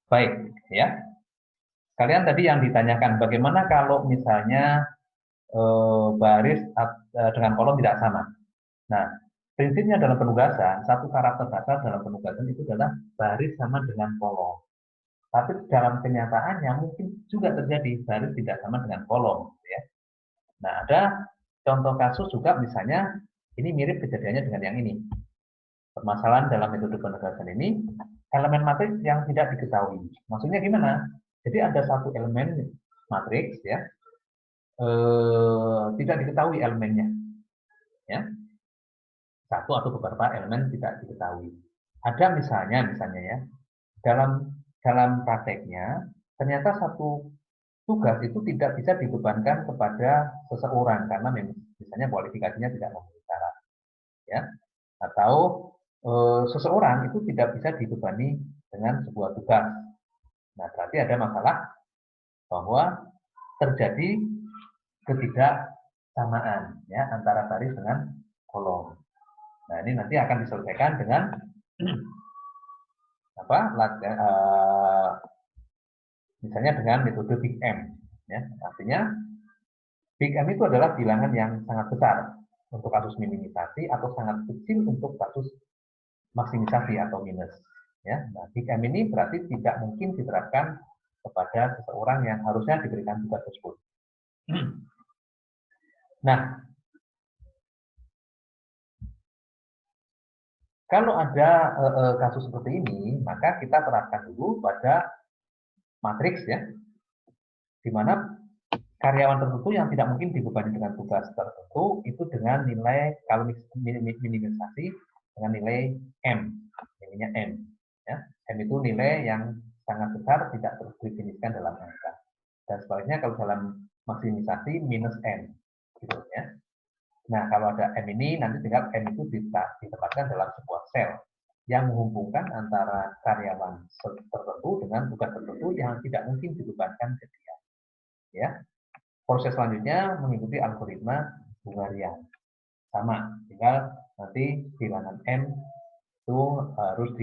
Baik, ya. Kalian tadi yang ditanyakan, bagaimana kalau misalnya baris dengan kolom tidak sama? Nah, prinsipnya dalam penugasan, satu karakter dasar dalam penugasan itu adalah baris sama dengan kolom. Tapi dalam kenyataannya mungkin juga terjadi baris tidak sama dengan kolom. Ya. Nah, ada contoh kasus juga misalnya, ini mirip kejadiannya dengan yang ini. Permasalahan dalam metode penugasan ini, elemen matriks yang tidak diketahui. Maksudnya gimana? Jadi ada satu elemen matriks ya, tidak diketahui elemennya, ya, satu atau beberapa elemen tidak diketahui. Ada misalnya ya, dalam prakteknya ternyata satu tugas itu tidak bisa dibebankan kepada seseorang karena misalnya kualifikasinya tidak memenuhi syarat, ya, atau seseorang itu tidak bisa dibebani dengan sebuah tugas. Nah, berarti ada masalah bahwa terjadi ketidaksamaan ya antara baris dengan kolom. Nah, ini nanti akan diselesaikan dengan apa? Misalnya dengan metode Big M. Ya, artinya Big M itu adalah bilangan yang sangat besar untuk kasus minimisasi atau sangat kecil untuk kasus maksimisasi atau minus. Ya, nah, Big M ini berarti tidak mungkin diterapkan kepada seseorang yang harusnya diberikan tugas tersebut. Nah, kalau ada kasus seperti ini, maka kita terapkan dulu pada matriks ya, di mana karyawan tertentu yang tidak mungkin dibebani dengan tugas tertentu itu dengan nilai, kalau minimisasi dengan nilai M, nilainya M. Ya. M itu nilai yang sangat besar, tidak terdefinisikan dalam angka. Dan sebaliknya kalau dalam maksimisasi minus M, gitu ya. Nah, kalau ada M ini, nanti tinggal M itu ditempatkan dalam sebuah sel yang menghubungkan antara karyawan tertentu dengan tugas tertentu yang tidak mungkin dibebankan ke dia. Ya. Proses selanjutnya mengikuti algoritma Hungarian. Sama, tinggal nanti bilangan M itu harus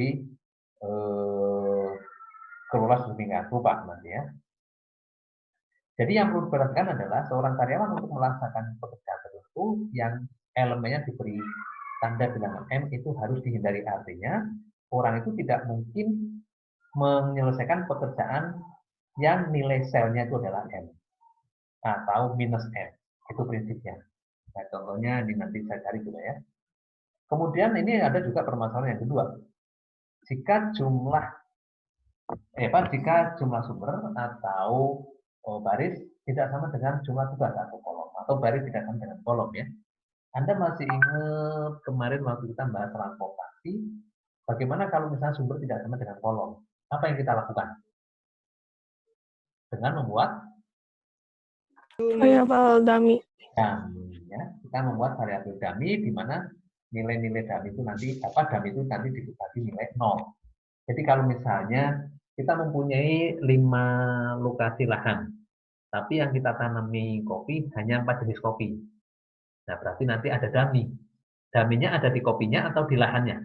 kelola sedemikian rupa nanti ya. Jadi yang perlu diperhatikan adalah seorang karyawan untuk melaksanakan pekerjaan tertentu yang elemennya diberi tanda bilangan M itu harus dihindari, artinya orang itu tidak mungkin menyelesaikan pekerjaan yang nilai selnya itu adalah M atau minus M. Itu prinsipnya. Nah, contohnya ini nanti saya cari juga ya. Kemudian ini ada juga permasalahan yang kedua. Jika jumlah sumber atau baris tidak sama dengan jumlah tugas atau kolom, atau baris tidak sama dengan kolom ya. Anda masih ingat kemarin waktu kita bahas transportasi, bagaimana kalau misalnya sumber tidak sama dengan kolom? Apa yang kita lakukan? Dengan membuat variabel dummy. Ya. Kita membuat variabel dummy di mana nilai-nilai dummy itu nanti dibagi nilai 0. Jadi kalau misalnya kita mempunyai 5 lokasi lahan, tapi yang kita tanami kopi hanya 4 jenis kopi. Nah, berarti nanti ada dummy. Dummy-nya ada di kopinya atau di lahannya?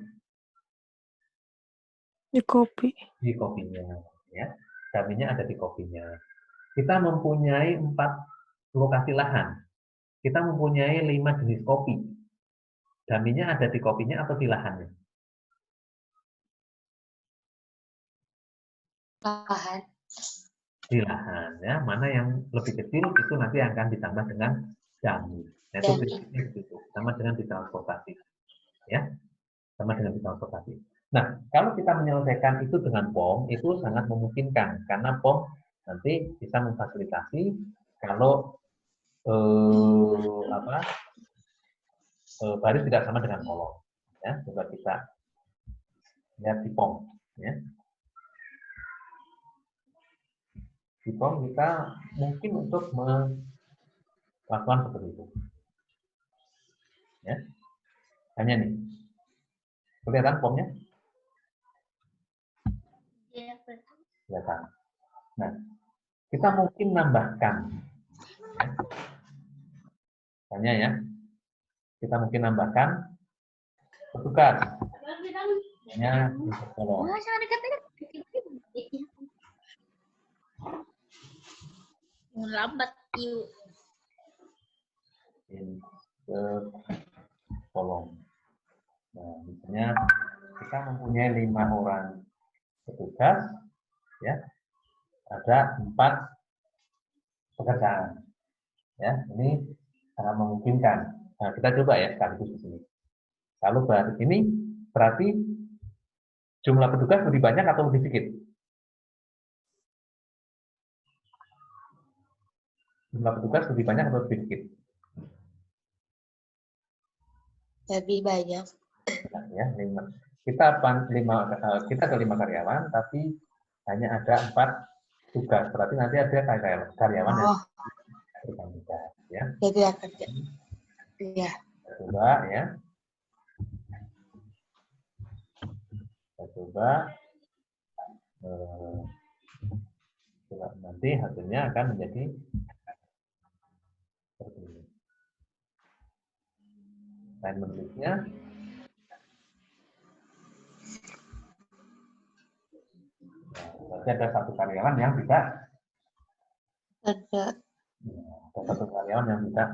Di kopi. Di kopinya. Ya. Dummy-nya ada di kopinya. Kita mempunyai 4 lokasi lahan. Kita mempunyai 5 jenis kopi. Dummy-nya ada di kopinya atau di lahannya? Lahan. Di lahan ya, mana yang lebih kecil itu nanti akan ditambah dengan dummy. Nah, itu prinsipnya begitu, sama dengan di transportasi. Ya, sama dengan di transportasi. Nah, kalau kita menyelesaikan itu dengan POM, itu sangat memungkinkan karena POM nanti bisa memfasilitasi kalau baris tidak sama dengan kolom. Ya, coba kita lihat di POM. Ya. Di POM kita mungkin untuk melakukan seperti itu. Ya. Hanya nih. Kelihatan POM-nya? Kelihatan. Nah, kita mungkin nambahkan. Ya. Tanya ya. Kita mungkin nambahkan petugas. Hanya kolom. Lambat, yuk. Insert kolom. Nah, misalnya kita mempunyai 5 orang petugas, ya, ada 4 pekerjaan, ya. Ini sangat memungkinkan. Nah, kita coba ya sekaligus di sini. Kalau ini berarti jumlah petugas lebih banyak atau lebih sedikit? Jumlah petugas lebih banyak atau lebih sedikit? Lebih banyak. Nah, ya, 5. Kita ke 5 karyawan, tapi hanya ada 4 tugas. Berarti nanti ada karyawan yang bergantian, ya. Jadi akan ya. Coba ya. Kita coba. Nanti hasilnya akan menjadi seperti ini. Lain menulisnya. Berarti ada 1 karyawan yang tidak. Ada 1 karyawan yang tidak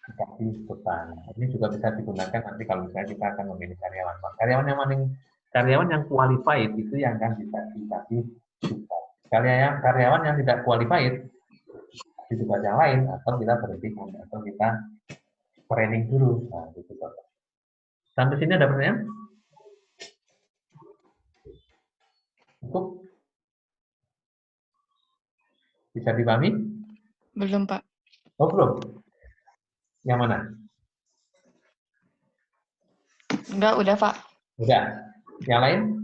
dikasih beban. Ini juga bisa digunakan nanti kalau misalnya kita akan memilih karyawan. Karyawan yang qualified itu yang akan bisa dikasih beban. Karyawan yang tidak qualified di tugas yang lain, atau kita berhenti atau kita training dulu. Nah, itu. Sampai sini ada pertanyaan? Cukup? Bisa dipahami? Belum, Pak. Oh, belum? Yang mana? Enggak, udah, Pak. Udah. Yang lain?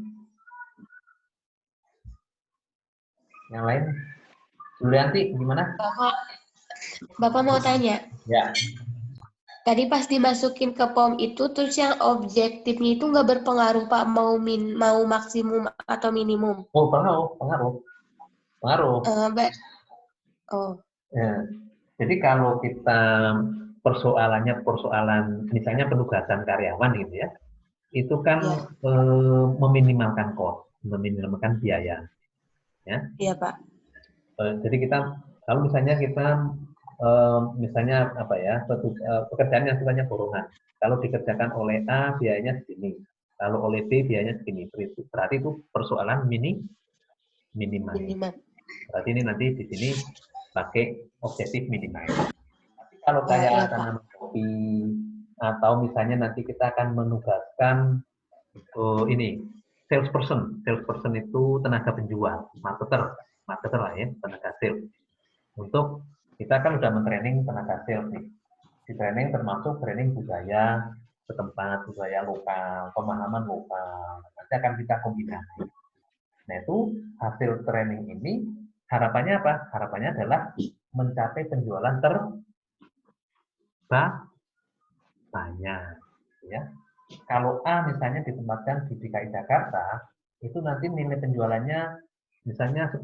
Yang lain? Julianti, gimana? Bapak mau tanya. Ya. Tadi pas dimasukin ke POM itu, terus yang objektifnya itu nggak berpengaruh, Pak, mau maksimum atau minimum? Oh, pengaruh. Oh. Ya. Jadi kalau kita persoalan misalnya penugasan karyawan gitu ya, itu kan ya. Meminimalkan cost, meminimalkan biaya, ya. Iya, Pak. Jadi kita kalau misalnya kita misalnya apa ya, pekerjaan yang sifatnya borongan, kalau dikerjakan oleh A biayanya segini, kalau oleh B biayanya segini, berarti itu persoalan minimal. Berarti ini nanti di sini pakai objektif minimal. Tapi kalau kayak tanam kopi atau misalnya nanti kita akan menugaskan ini salesperson itu tenaga penjual, marketer lah ya, tenaga sales. Untuk kita kan udah mentraining tenaga sales nih. Di training termasuk training budaya setempat, budaya lokal, pemahaman lokal. Nanti akan kita kombinasi. Nah, itu hasil training ini harapannya apa? Harapannya adalah mencapai penjualan banyak, ya. Kalau A misalnya ditempatkan di DKI Jakarta, itu nanti nilai penjualannya misalnya 10.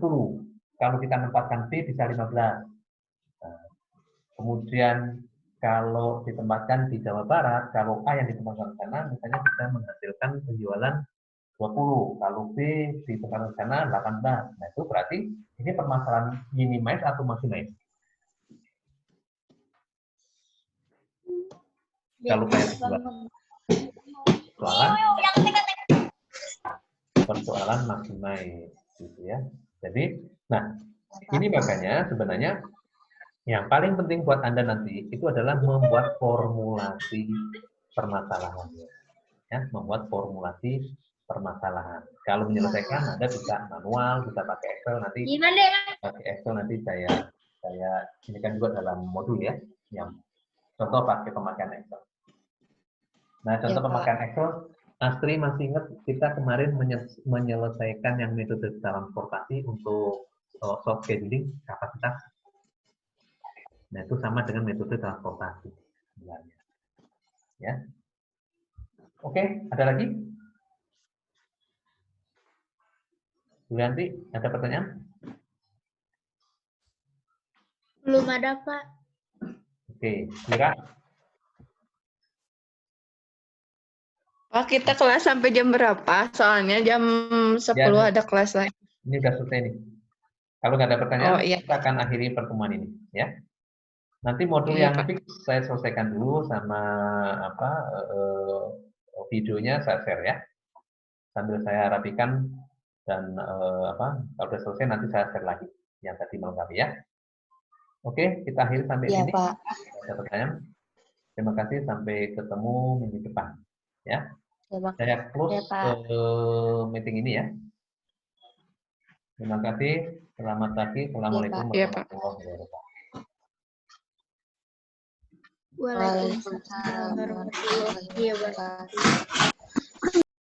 Kalau kita tempatkan B bisa 15. Nah, kemudian kalau ditempatkan di Jawa Barat, kalau A yang ditempatkan di sana misalnya bisa menghasilkan penjualan 20, kalau B ditempatkan di sana 18. Nah, itu berarti ini permasalahan minimize atau maximize? Kalau kayak persoalan maximize gitu ya. Jadi, nah, ini makanya sebenarnya yang paling penting buat Anda nanti itu adalah membuat formulasi permasalahannya. Ya, membuat formulasi permasalahan. Kalau menyelesaikan Anda bisa manual, bisa pakai Excel nanti. Pakai Excel nanti saya ini kan juga dalam modul ya, yang contoh pakai pemakaian Excel. Nah, contoh pemakaian Excel, Astri masih ingat kita kemarin menyelesaikan yang metode transportasi untuk short scheduling kapasitas. Nah, itu sama dengan metode transportasi sebenarnya. Ya. Oke, ada lagi? Julianti, ada pertanyaan? Belum ada, Pak. Oke, Mira. Pak, kita kelas sampai jam berapa? Soalnya jam 10 ya, ada kelas lagi. Ini udah selesai nih. Kalau nggak ada pertanyaan, Oh, iya. kita akan akhiri pertemuan ini, ya. Nanti modul Iya, yang Pak. fix saya selesaikan dulu sama videonya saya share ya. Sambil saya rapikan dan kalau sudah selesai nanti saya share lagi yang tadi melengkapi ya. Oke, kita akhiri sampai Iya, sini. Pak. Ada pertanyaan? Terima kasih, sampai ketemu minggu depan. Ya, Terima saya close kasih, Pak. meeting ini ya. Terima kasih. Selamat pagi. Assalamualaikum Iya, Pak. warahmatullahi wabarakatuh. Waalaikumsalam warahmatullahi wabarakatuh.